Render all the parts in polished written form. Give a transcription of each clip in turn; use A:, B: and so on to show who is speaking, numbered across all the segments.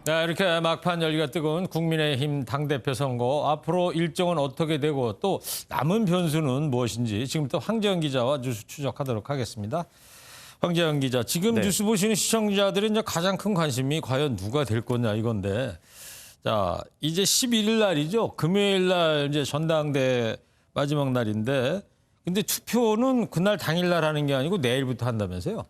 A: 네, 이렇게 막판 열기가 뜨거운 국민의힘 당대표 선거. 앞으로 일정은 어떻게 되고 또 남은 변수는 무엇인지 지금부터 황재영 기자와 뉴스 추적하도록 하겠습니다. 황재영 기자, 지금
B: 네.
A: 뉴스 보시는 시청자들은 이제 가장 큰 관심이 과연 누가 될 거냐 이건데, 자 이제 11일 날이죠. 금요일 날 이제 전당대 마지막 날인데, 근데 투표는 그날 당일 날 하는 게 아니고 내일부터 한다면서요?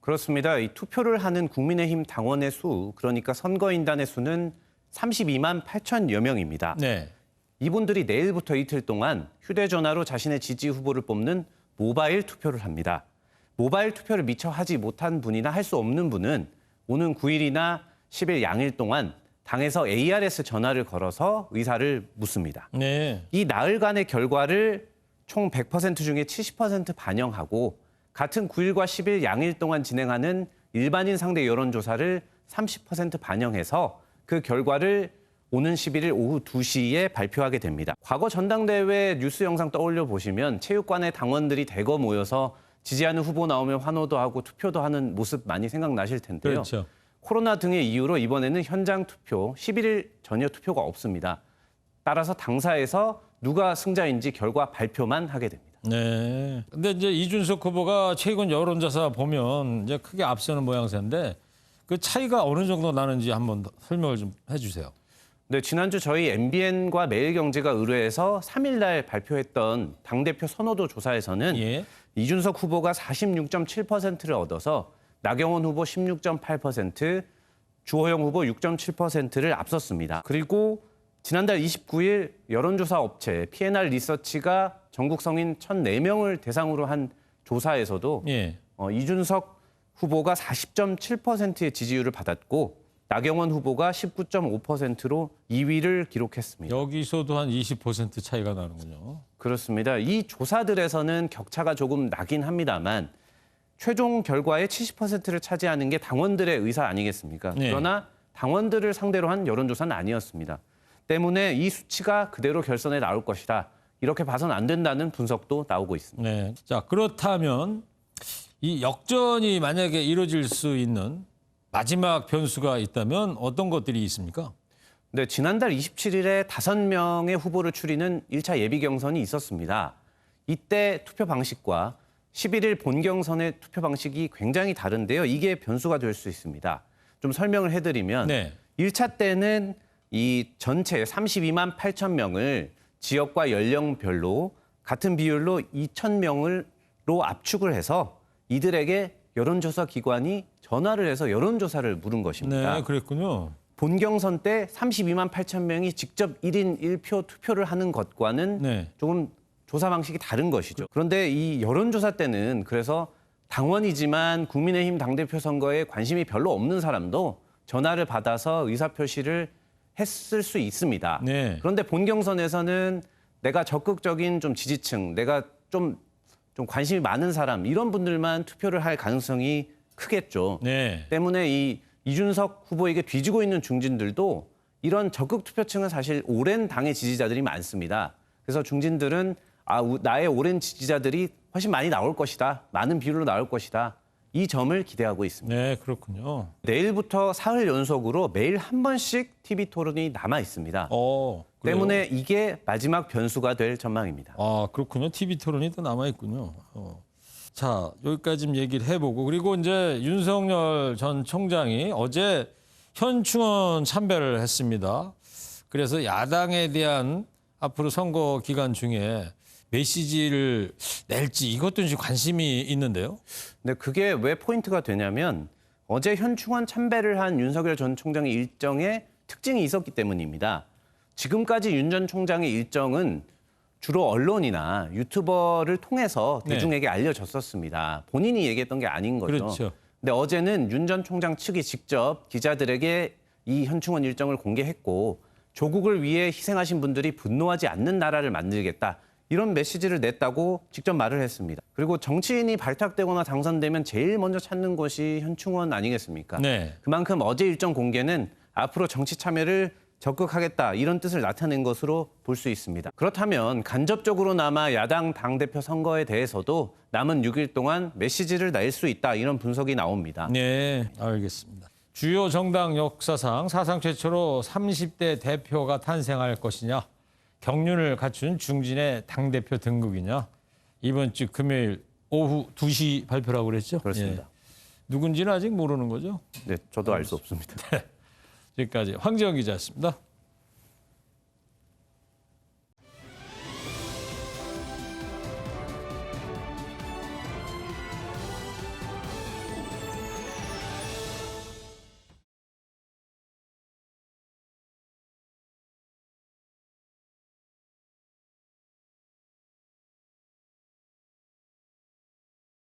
B: 그렇습니다. 이 투표를 하는 국민의힘 당원의 수, 그러니까 선거인단의 수는 32만 8천여 명입니다.
A: 네.
B: 이분들이 내일부터 이틀 동안 휴대전화로 자신의 지지 후보를 뽑는 모바일 투표를 합니다. 모바일 투표를 미처 하지 못한 분이나 할 수 없는 분은 오는 9일이나 10일 양일 동안 당에서 ARS 전화를 걸어서 의사를 묻습니다.
A: 네.
B: 이 나흘간의 결과를 총 100% 중에 70% 반영하고 같은 9일과 10일 양일 동안 진행하는 일반인 상대 여론조사를 30% 반영해서 그 결과를 오는 11일 오후 2시에 발표하게 됩니다. 과거 전당대회 뉴스 영상 떠올려 보시면 체육관에 당원들이 대거 모여서 지지하는 후보 나오면 환호도 하고 투표도 하는 모습 많이 생각나실 텐데요.
A: 그렇죠.
B: 코로나 등의 이유로 이번에는 현장 투표, 11일 전혀 투표가 없습니다. 따라서 당사에서 누가 승자인지 결과 발표만 하게 됩니다.
A: 네. 근데 이제 이준석 후보가 최근 여론조사 보면 이제 크게 앞서는 모양새인데 그 차이가 어느 정도 나는지 한번 더 설명을 좀 해주세요.
B: 네, 지난주 저희 MBN과 매일경제가 의뢰해서 3일 날 발표했던 당대표 선호도 조사에서는
A: 예.
B: 이준석 후보가 46.7%를 얻어서 나경원 후보 16.8%, 주호영 후보 6.7%를 앞섰습니다. 그리고 지난달 29일 여론조사 업체 P&R 리서치가 전국 성인 1,004명을 대상으로 한 조사에서도
A: 예.
B: 이준석 후보가 40.7%의 지지율을 받았고 나경원 후보가 19.5%로 2위를 기록했습니다.
A: 여기서도 한 20% 차이가 나는군요.
B: 그렇습니다. 이 조사들에서는 격차가 조금 나긴 합니다만 최종 결과의 70%를 차지하는 게 당원들의 의사 아니겠습니까?
A: 네.
B: 그러나 당원들을 상대로 한 여론조사는 아니었습니다. 때문에 이 수치가 그대로 결선에 나올 것이다. 이렇게 봐서는 안 된다는 분석도 나오고 있습니다.
A: 네. 자, 그렇다면 이 역전이 만약에 이루어질 수 있는 마지막 변수가 있다면 어떤 것들이 있습니까?
B: 네, 지난달 27일에 5명의 후보를 추리는 1차 예비 경선이 있었습니다. 이때 투표 방식과 11일 본경선의 투표 방식이 굉장히 다른데요. 이게 변수가 될 수 있습니다. 좀 설명을 해드리면
A: 네.
B: 1차 때는 이 전체 32만 8천 명을 지역과 연령별로 같은 비율로 2천 명으로 압축을 해서 이들에게 여론조사 기관이 전화를 해서 여론조사를 물은 것입니다.
A: 네, 그랬군요.
B: 본경선 때 32만 8천 명이 직접 1인 1표 투표를 하는 것과는
A: 네.
B: 조금 조사 방식이 다른 것이죠. 그런데 이 여론조사 때는 그래서 당원이지만 국민의힘 당대표 선거에 관심이 별로 없는 사람도 전화를 받아서 의사표시를 했을 수 있습니다.
A: 네.
B: 그런데 본경선에서는 내가 적극적인 좀 지지층, 내가 좀 관심이 많은 사람 이런 분들만 투표를 할 가능성이 크겠죠.
A: 네.
B: 때문에 이 이준석 후보에게 뒤지고 있는 중진들도 이런 적극 투표층은 사실 오랜 당의 지지자들이 많습니다. 그래서 중진들은 나의 오랜 지지자들이 훨씬 많이 나올 것이다. 많은 비율로 나올 것이다. 이 점을 기대하고 있습니다.
A: 네, 그렇군요.
B: 내일부터 사흘 연속으로 매일 한 번씩 TV 토론이 남아 있습니다.
A: 그래요?
B: 때문에 이게 마지막 변수가 될 전망입니다.
A: 아, 그렇군요. TV 토론이 또 남아 있군요. 자, 여기까지 좀 얘기를 해보고, 그리고 이제 윤석열 전 총장이 어제 현충원 참배를 했습니다. 그래서 야당에 대한 앞으로 선거 기간 중에 메시지를 낼지 이것도 지금 관심이 있는데요.
B: 근데 그게 왜 포인트가 되냐면 어제 현충원 참배를 한 윤석열 전 총장의 일정에 특징이 있었기 때문입니다. 지금까지 윤 전 총장의 일정은 주로 언론이나 유튜버를 통해서 대중에게 알려졌었습니다. 본인이 얘기했던 게 아닌 거죠.
A: 그렇죠.
B: 근데 어제는 윤 전 총장 측이 직접 기자들에게 이 현충원 일정을 공개했고 조국을 위해 희생하신 분들이 분노하지 않는 나라를 만들겠다. 이런 메시지를 냈다고 직접 말을 했습니다. 그리고 정치인이 발탁되거나 당선되면 제일 먼저 찾는 곳이 현충원 아니겠습니까?
A: 네.
B: 그만큼 어제 일정 공개는 앞으로 정치 참여를 적극하겠다 이런 뜻을 나타낸 것으로 볼 수 있습니다. 그렇다면 간접적으로나마 야당 당대표 선거에 대해서도 남은 6일 동안 메시지를 낼 수 있다 이런 분석이 나옵니다.
A: 네, 알겠습니다. 주요 정당 역사상 사상 최초로 30대 대표가 탄생할 것이냐, 경륜을 갖춘 중진의 당대표 등극이냐, 이번 주 금요일 오후 2시 발표라고 그랬죠?
B: 그렇습니다.
A: 예. 누군지는 아직 모르는 거죠?
B: 네, 저도 알 수 없습니다.
A: 지금까지 황지영 기자였습니다.